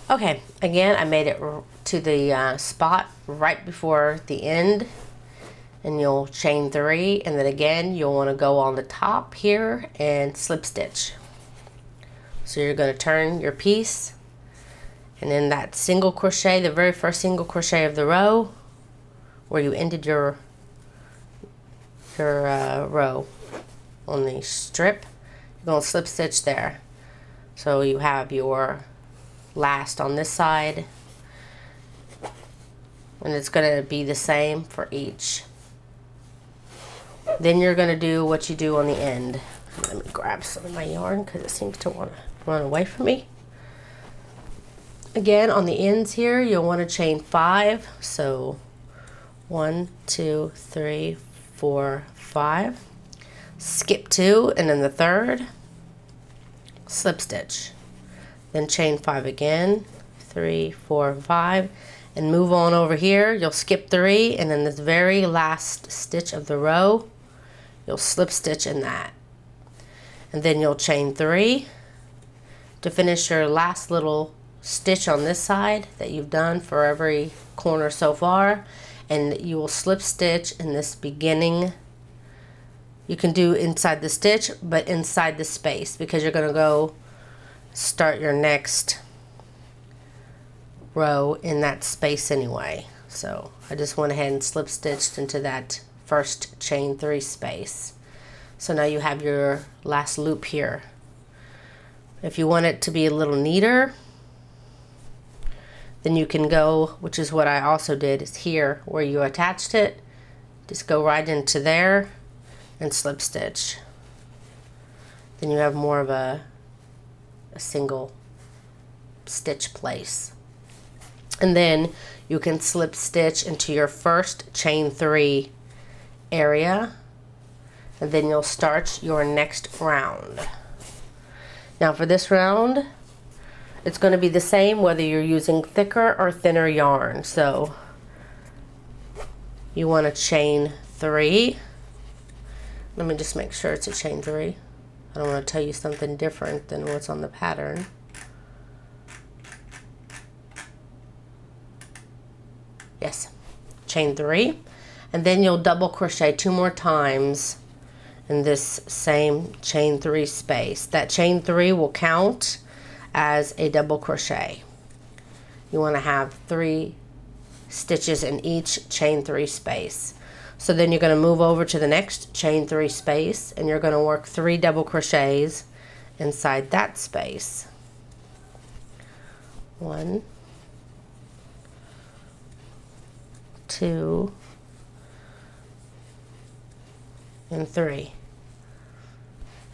Okay, again, I made it to the spot right before the end, and you'll chain 3, and then again you'll want to go on the top here and slip stitch. So you're going to turn your piece, and in that single crochet, the very first single crochet of the row where you ended your row on the strip, you're going to slip stitch there. So you have your last on this side, and it's going to be the same for each. Then you're going to do what you do on the end. Let me grab some of my yarn because it seems to want to run away from me. Again, on the ends here, you'll want to chain 5. So 1, 2, 3, 4, 5. Skip 2, and then the third, slip stitch. Then chain 5 again, 3, 4, 5, and move on over here. You'll skip 3, and then this very last stitch of the row, you'll slip stitch in that. And then you'll chain 3 to finish your last little stitch on this side that you've done for every corner so far, and you will slip stitch in this beginning. You can do inside the stitch, but inside the space, because you're going to go start your next row in that space anyway. So I just went ahead and slip stitched into that first chain 3 space. So now you have your last loop here. If you want it to be a little neater, then you can go, which is what I also did, is here where you attached it, just go right into there and slip stitch. Then you have more of a single stitch place. And then you can slip stitch into your first chain 3 area, and then you'll start your next round. Now for this round, it's going to be the same whether you're using thicker or thinner yarn. So you want to chain 3. Let me just make sure it's a chain 3. I don't want to tell you something different than what's on the pattern. Yes, chain 3, and then you'll double crochet 2 more times in this same chain 3 space. That chain 3 will count as a double crochet. You want to have 3 stitches in each chain 3 space. So then you're going to move over to the next chain 3 space, and you're going to work 3 double crochets inside that space. 1, 2, and 3.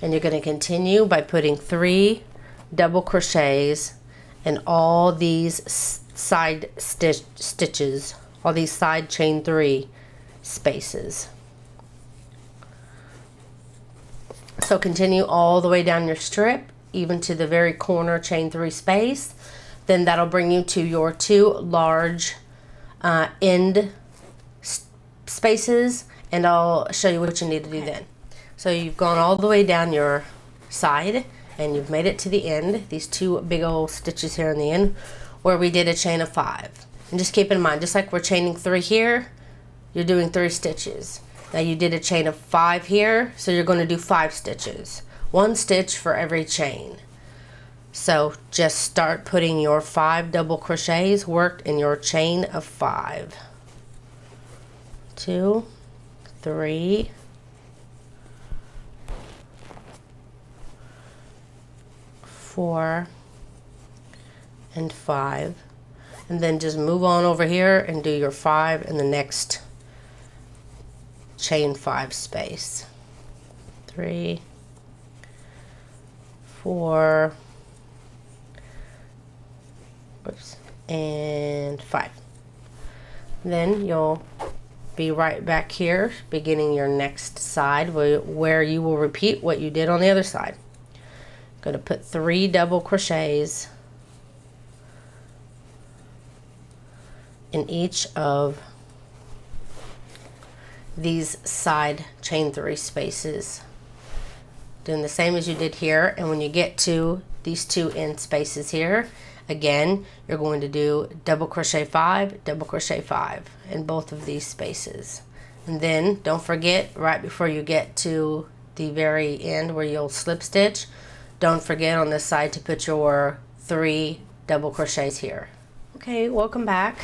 And you're going to continue by putting 3 double crochets in all these side stitches, all these side chain 3 spaces. So continue all the way down your strip, even to the very corner chain 3 space. Then that'll bring you to your 2 large end spaces, and I'll show you what you need to do then. So you've gone all the way down your side, and you've made it to the end, these 2 big old stitches here on the end, where we did a chain of 5. And just keep in mind, just like we're chaining 3 here, you're doing 3 stitches. Now you did a chain of 5 here, so you're going to do 5 stitches. 1 stitch for every chain. So just start putting your 5 double crochets worked in your chain of 5. 2, 3, 4, and 5. And then just move on over here and do your 5 in the next chain 5 space. 3, 4, oops, and 5. Then you'll be right back here beginning your next side where you will repeat what you did on the other side. Going to put 3 double crochets in each of these side chain 3 spaces, doing the same as you did here. And when you get to these 2 end spaces here, Again, you're going to do double crochet 5, double crochet 5 in both of these spaces. And then don't forget, right before you get to the very end where you'll slip stitch, don't forget on this side to put your 3 double crochets here. Okay, welcome back.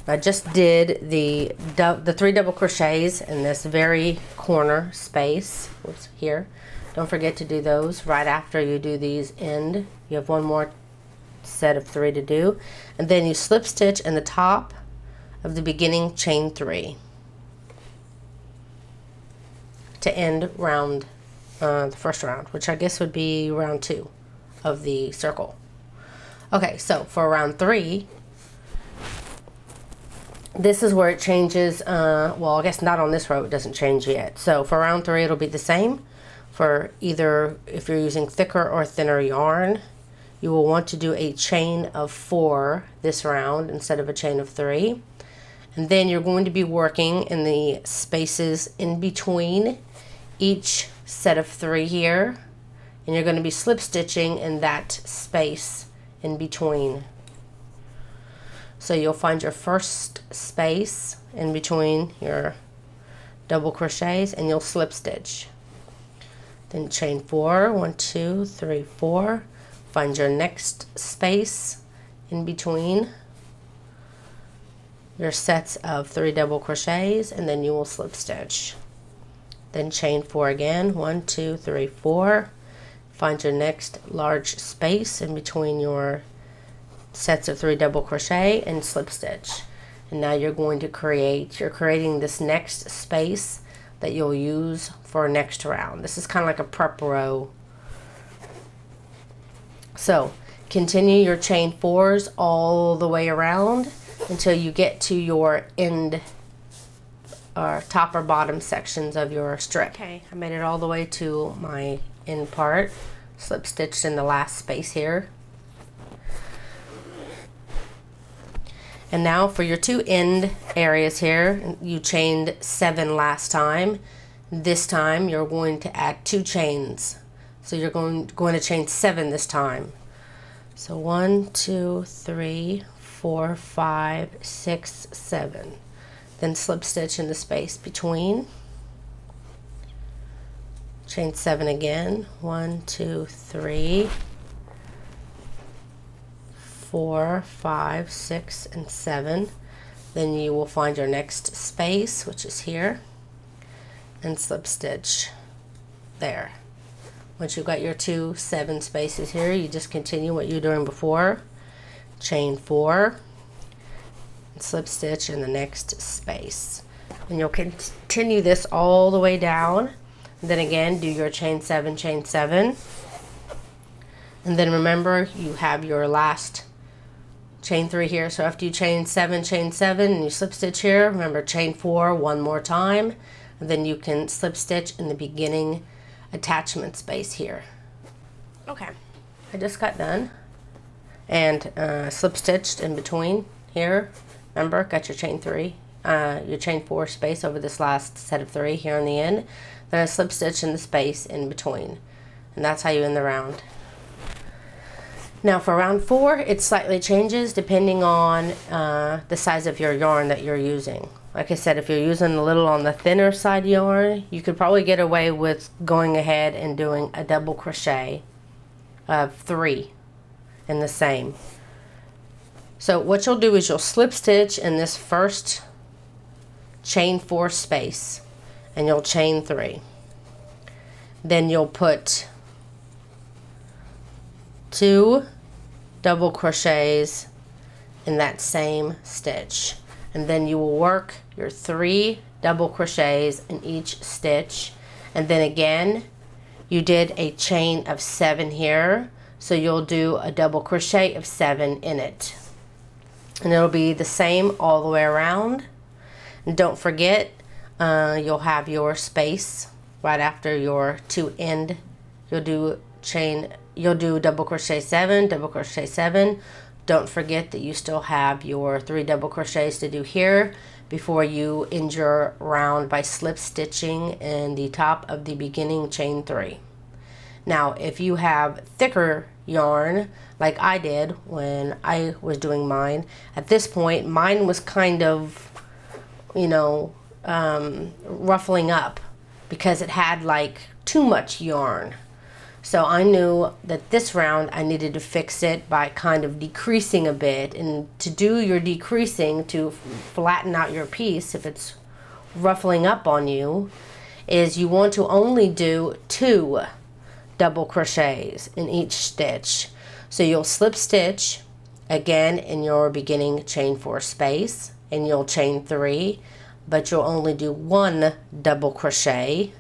I just did the 3 double crochets in this very corner space, what's here. Don't forget to do those right after you do these end. You have one more set of 3 to do, and then you slip stitch in the top of the beginning chain 3 to end round the first round, which I guess would be round 2 of the circle. Okay, so for round 3, this is where it changes. Well, I guess not on this row, it doesn't change yet. So for round 3, it'll be the same. For either if you're using thicker or thinner yarn, you will want to do a chain of 4 this round instead of a chain of 3. And then you're going to be working in the spaces in between each set of 3 here, and you're going to be slip stitching in that space in between. So you'll find your first space in between your double crochets and you'll slip stitch. Then chain 4, 1, 2, 3, 4. Find your next space in between your sets of 3 double crochets, and then you will slip stitch. Then chain 4 again, 1, 2, 3, 4. Find your next large space in between your sets of 3 double crochet and slip stitch. And now you're going to you're creating this next space that you'll use for next round. This is kind of like a prep row. So continue your chain 4s all the way around until you get to your end or top or bottom sections of your strip. Okay, I made it all the way to my end part, slip stitched in the last space here. And now for your 2 end areas here, you chained 7 last time. This time you're going to add 2 chains. So you're going to chain 7 this time. So 1, 2, 3, 4, 5, 6, 7. Then slip stitch in the space between. Chain 7 again. 1, 2, 3, 4, 5, 6, and 7. Then you will find your next space, which is here, and slip stitch there. Once you've got your 2 7 spaces here, you just continue what you're doing before. Chain 4 and slip stitch in the next space. And you'll continue this all the way down. And then again, do your chain 7, chain 7. And then remember, you have your last chain 3 here. So after you chain 7, and you slip stitch here, remember chain 4 one more time. And then you can slip stitch in the beginning attachment space here. Okay, I just got done and slip stitched in between here. Remember, got your chain 3, your chain 4 space over this last set of 3 here on the end. Then I slip stitch in the space in between, and that's how you end the round. Now for round 4, it slightly changes depending on the size of your yarn that you're using. Like I said, if you're using a little on the thinner side yarn, you could probably get away with going ahead and doing a double crochet of 3 in the same. So what you'll do is you'll slip stitch in this first chain 4 space and you'll chain 3. Then you'll put 2 double crochets in that same stitch, and then you will work your 3 double crochets in each stitch, and then again you did a chain of 7 here, so you'll do a double crochet of 7 in it, and it'll be the same all the way around. And don't forget, you'll have your space right after your 2 end. You'll do double crochet 7, double crochet 7. Don't forget that you still have your 3 double crochets to do here before you end your round by slip stitching in the top of the beginning chain 3. Now if you have thicker yarn like I did when I was doing mine. At this point, mine was kind of, you know, ruffling up because it had like too much yarn. So I knew that this round I needed to fix it by kind of decreasing a bit. And to do your decreasing to flatten out your piece, if it's ruffling up on you, is you want to only do 2 double crochets in each stitch. So you'll slip stitch again in your beginning chain 4 space, and you'll chain 3, but you'll only do 1 double crochet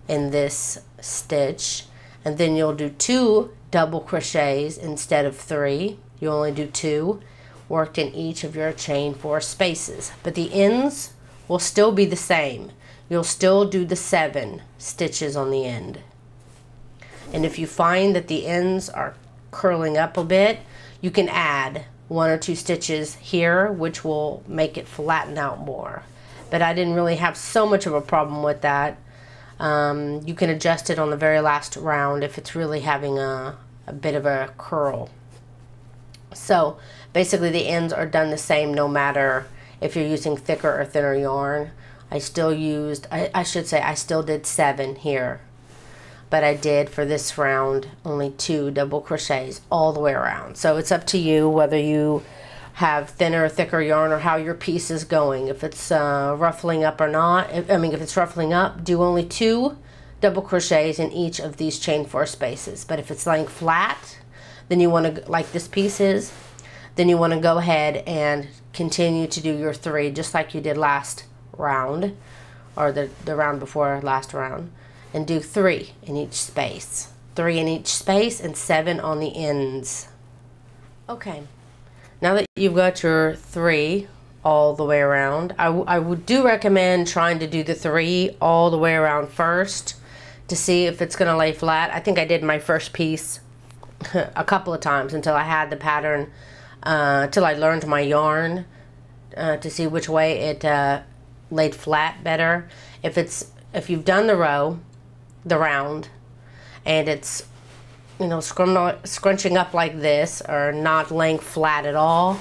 in this stitch, and then you'll do 2 double crochets instead of 3. You only do 2 worked in each of your chain 4 spaces, but the ends will still be the same. You'll still do the 7 stitches on the end. And if you find that the ends are curling up a bit, you can add 1 or 2 stitches here, which will make it flatten out more. But I didn't really have so much of a problem with that. You can adjust it on the very last round if it's really having a bit of a curl. So basically the ends are done the same no matter if you're using thicker or thinner yarn. I still used, I should say I still did 7 here, but I did for this round only 2 double crochets all the way around. So it's up to you whether you have thinner or thicker yarn or how your piece is going. If it's ruffling up or not, if it's ruffling up, do only 2 double crochets in each of these chain 4 spaces. But if it's laying flat, then you want to, like this piece is, then you want to go ahead and continue to do your 3 just like you did last round, or the round before last round, and do 3 in each space. 3 in each space and 7 on the ends. Okay, now that you've got your 3 all the way around, I do recommend trying to do the 3 all the way around first to see if it's going to lay flat. I think I did my first piece a couple of times until I had the pattern, till I learned my yarn to see which way it laid flat better. If you've done the round, and it's, you know, scrunching up like this or not laying flat at all,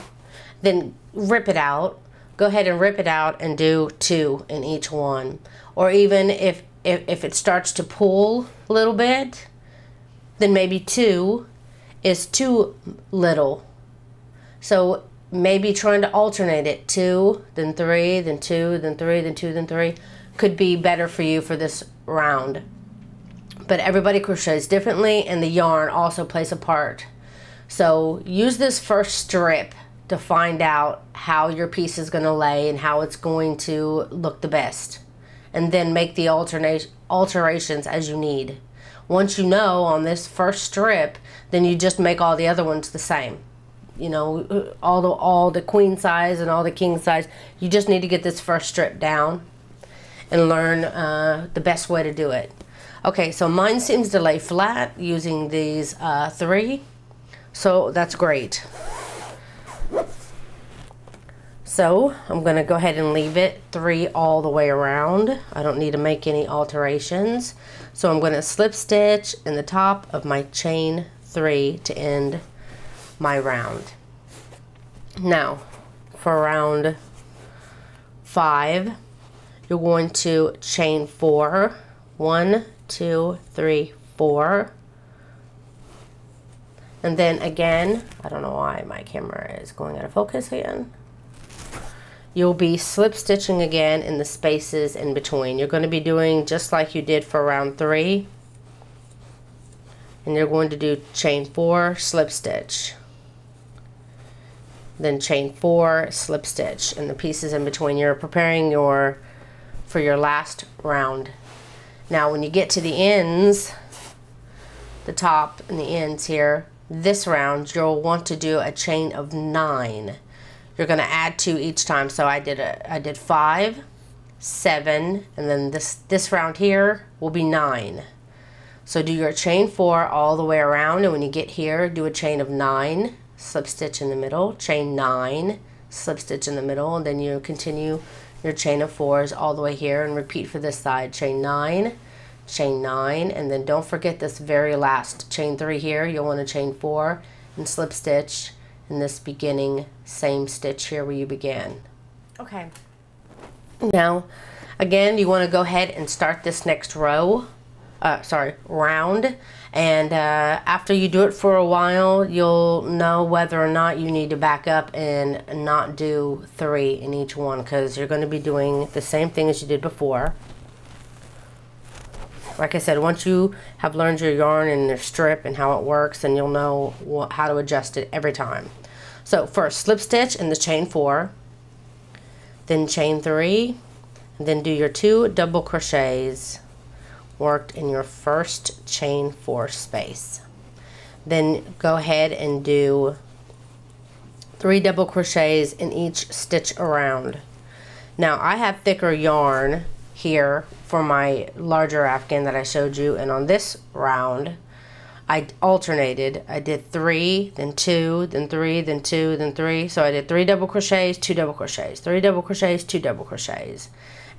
then rip it out. Go ahead and rip it out and do 2 in each one. Or even if it starts to pull a little bit, then maybe 2 is too little. So maybe trying to alternate it, 2, then 3, then 2, then 3, then 2, then 3, could be better for you for this round. But everybody crochets differently, and the yarn also plays a part. So use this first strip to find out how your piece is going to lay and how it's going to look the best. And then make the alterations as you need. Once you know on this first strip, then you just make all the other ones the same. You know, all the queen size and all the king size. You just need to get this first strip down and learn the best way to do it. Okay, so mine seems to lay flat using these 3, so that's great. So I'm going to go ahead and leave it 3 all the way around. I don't need to make any alterations. So I'm going to slip stitch in the top of my chain 3 to end my round. Now for round 5, you're going to chain 4. 1, 2, 3, 4. And then again, I don't know why my camera is going out of focus again. You'll be slip stitching again in the spaces in between. You're going to be doing just like you did for round 3. And you're going to do chain 4, slip stitch. Then chain 4, slip stitch in the pieces in between. You're preparing for your last round. Now when you get to the ends, the top and the ends here, this round you'll want to do a chain of 9. You're going to add 2 each time. So I did 5, 7, and then this round here will be 9. So do your chain 4 all the way around, and when you get here, do a chain of 9, slip stitch in the middle, chain 9, slip stitch in the middle, and then you continue your chain of 4s all the way here and repeat for this side. Chain 9, chain 9, and then don't forget this very last chain 3 here. You'll want to chain 4 and slip stitch in this beginning same stitch here where you began. Okay. Now, again, you want to go ahead and start this next round. And after you do it for a while, you'll know whether or not you need to back up and not do 3 in each one, because you're going to be doing the same thing as you did before. Like I said, once you have learned your yarn and your strip and how it works, then you'll know how to adjust it every time. So first, slip stitch in the chain 4, then chain 3, and then do your 2 double crochets worked in your first chain 4 space. Then go ahead and do 3 double crochets in each stitch around. Now I have thicker yarn here for my larger Afghan that I showed you, and on this round I alternated. I did 3, then 2, then 3, then 2, then 3. So I did 3 double crochets, 2 double crochets, 3 double crochets, 2 double crochets.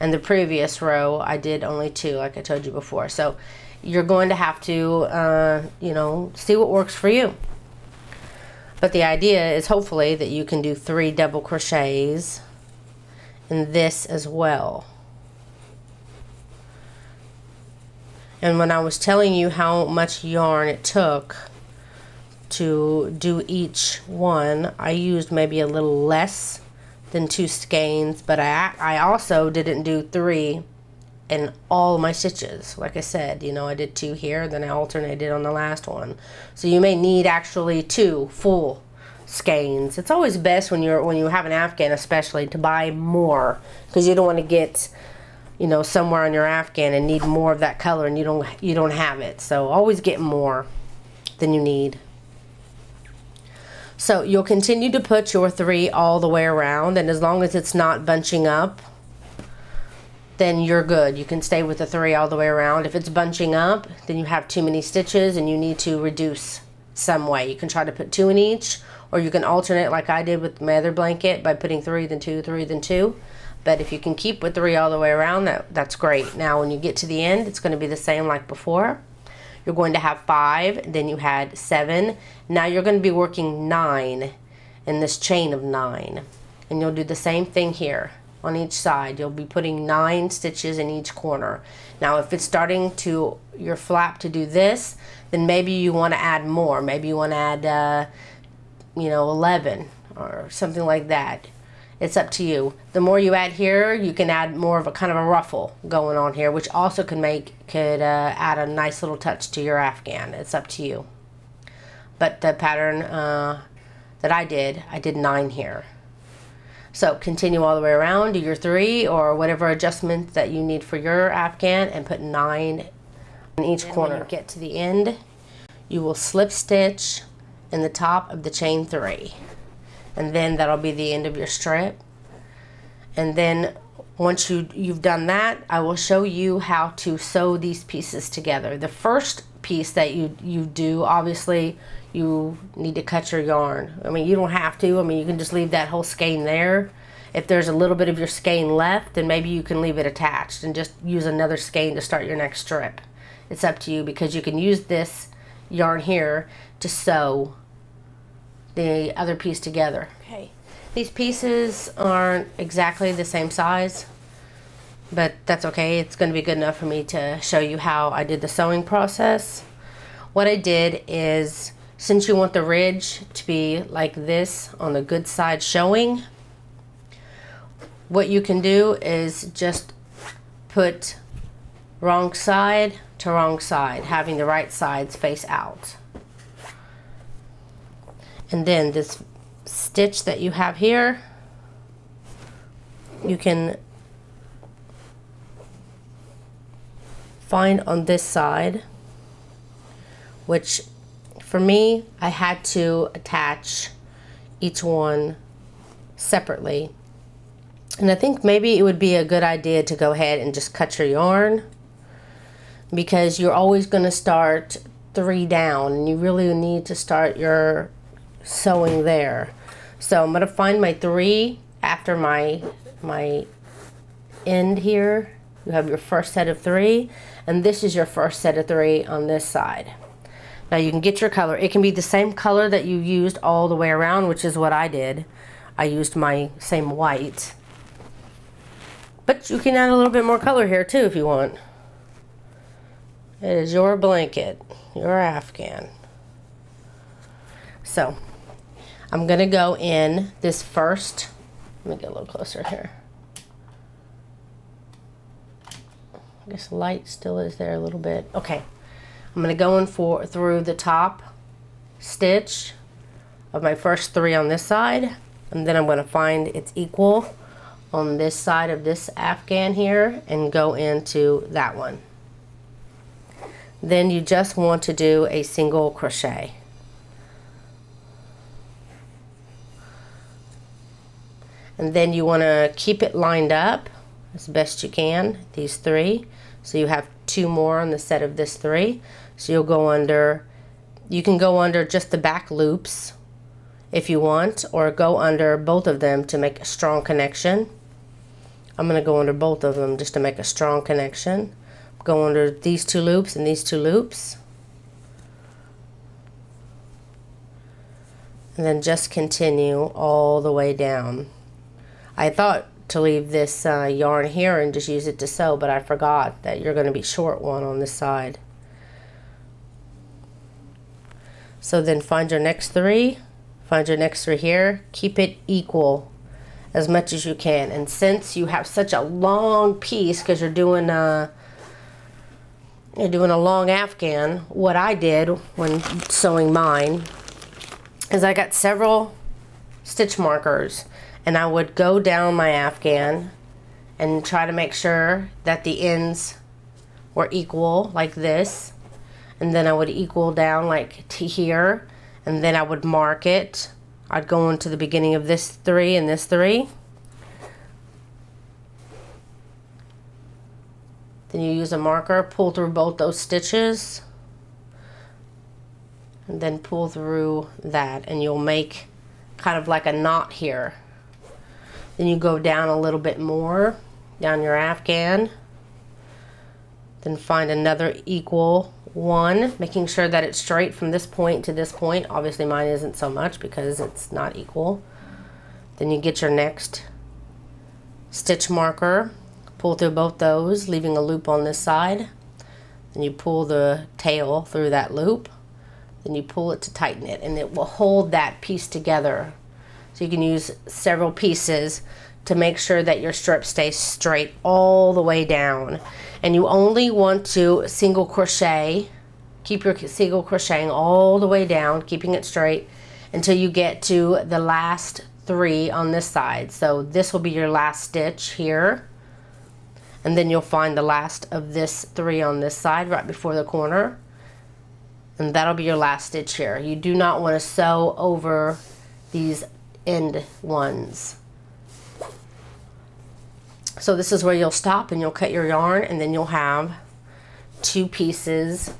And the previous row I did only 2, like I told you before. So you're going to have to you know, see what works for you. But the idea is hopefully that you can do 3 double crochets in this as well. And when I was telling you how much yarn it took to do each one, I used maybe a little less than 2 skeins, but I also didn't do 3 in all my stitches. Like I said, you know, I did 2 here, then I alternated on the last one. So you may need actually 2 full skeins. It's always best when you have an Afghan, especially, to buy more, because you don't want to get, you know, somewhere on your Afghan and need more of that color and you don't have it. So always get more than you need. So you'll continue to put your 3 all the way around, and as long as it's not bunching up, then you're good. You can stay with the 3 all the way around. If it's bunching up, then you have too many stitches and you need to reduce some way. You can try to put 2 in each, or you can alternate like I did with my other blanket by putting 3, then 2, 3, then 2. But if you can keep with 3 all the way around, that's great. Now when you get to the end, it's going to be the same like before. You're going to have 5, then you had 7. Now you're going to be working 9 in this chain of 9. And you'll do the same thing here on each side. You'll be putting 9 stitches in each corner. Now if it's starting to your flap to do this, then maybe you want to add more. Maybe you want to add, you know, 11 or something like that. It's up to you. The more you add here, you can add more of a kind of a ruffle going on here, which also could add a nice little touch to your Afghan. It's up to you. But the pattern that I did 9 here. So continue all the way around, do your 3 or whatever adjustment that you need for your Afghan, and put 9 in each corner. When you get to the end, you will slip stitch in the top of the chain 3. And then that'll be the end of your strip. And then once you've done that, I will show you how to sew these pieces together. The first piece that you do, obviously you need to cut your yarn. I mean, you don't have to. I mean, you can just leave that whole skein there. If there's a little bit of your skein left, then maybe you can leave it attached and just use another skein to start your next strip. It's up to you, because you can use this yarn here to sew the other piece together. Okay, these pieces aren't exactly the same size, but that's okay. It's going to be good enough for me to show you how I did the sewing process. What I did is, since you want the ridge to be like this on the good side showing, what you can do is just put wrong side to wrong side, having the right sides face out. And then this stitch that you have here, you can find on this side, which for me, I had to attach each one separately. And I think maybe it would be a good idea to go ahead and just cut your yarn, because you're always going to start 3 down, and you really need to start your sewing there. So I'm going to find my 3 after my end here. You have your first set of 3, and this is your first set of 3 on this side. Now you can get your color. It can be the same color that you used all the way around, which is what I did. I used my same white. But you can add a little bit more color here too if you want. It is your blanket, your Afghan. So I'm gonna go in this first, let me get a little closer here. I guess the light still is there a little bit. Okay. I'm going to go in through the top stitch of my first 3 on this side, and then I'm going to find its equal on this side of this Afghan here and go into that one. Then you just want to do a single crochet. And then you want to keep it lined up as best you can, these 3. So you have 2 more on the set of this 3. So you'll go under, you can go under just the back loops if you want, or go under both of them to make a strong connection. I'm going to go under both of them just to make a strong connection. Go under these 2 loops and these 2 loops. And then just continue all the way down. I thought to leave this yarn here and just use it to sew, but I forgot that you're going to be short one on this side. So then find your next 3, find your next 3 here, keep it equal as much as you can. And since you have such a long piece, because you're doing a long Afghan, what I did when sewing mine is I got several stitch markers, and I would go down my Afghan and try to make sure that the ends were equal like this, and then I would equal down like to here, and then I would mark it. I'd go into the beginning of this 3 and this 3. Then you use a marker, pull through both those stitches, and then pull through that, and you'll make kind of like a knot here. Then you go down a little bit more, down your Afghan, then find another equal one, making sure that it's straight from this point to this point. Obviously mine isn't so much because it's not equal. Then you get your next stitch marker, pull through both those, leaving a loop on this side. Then you pull the tail through that loop. Then you pull it to tighten it, and it will hold that piece together. So you can use several pieces to make sure that your strip stays straight all the way down. And you only want to single crochet, keep your single crocheting all the way down, keeping it straight until you get to the last 3 on this side. So this will be your last stitch here, and then you'll find the last of this 3 on this side right before the corner, and that'll be your last stitch here. You do not want to sew over these end ones. So this is where you'll stop and you'll cut your yarn, and then you'll have 2 pieces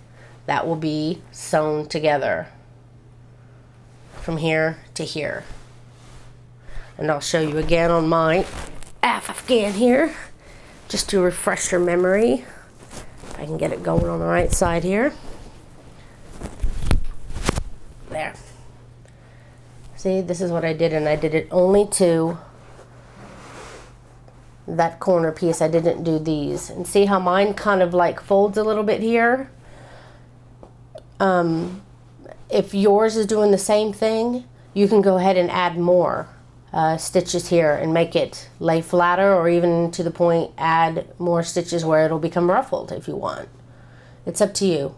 that will be sewn together from here to here. And I'll show you again on my Afghan here, just to refresh your memory. If I can get it going on the right side here. There. See, this is what I did, and I did it only to that corner piece. I didn't do these. And see how mine kind of like folds a little bit here? If yours is doing the same thing, you can go ahead and add more stitches here and make it lay flatter, or even to the point add more stitches where it'll become ruffled if you want. It's up to you.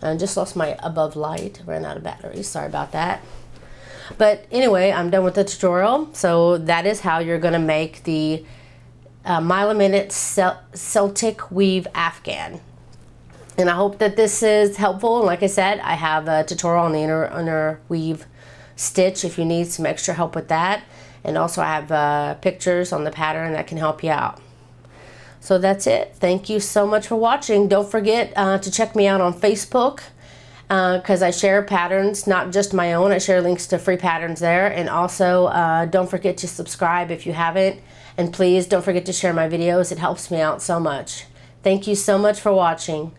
I just lost my above light, ran out of batteries, sorry about that. But anyway, I'm done with the tutorial. So that is how you're going to make the Mile a Minute Celtic Weave Afghan. And I hope that this is helpful. And like I said, I have a tutorial on the Interweave Stitch if you need some extra help with that. And also I have pictures on the pattern that can help you out. So that's it. Thank you so much for watching. Don't forget to check me out on Facebook, because I share patterns, not just my own. I share links to free patterns there. And also don't forget to subscribe if you haven't. And please don't forget to share my videos. It helps me out so much. Thank you so much for watching.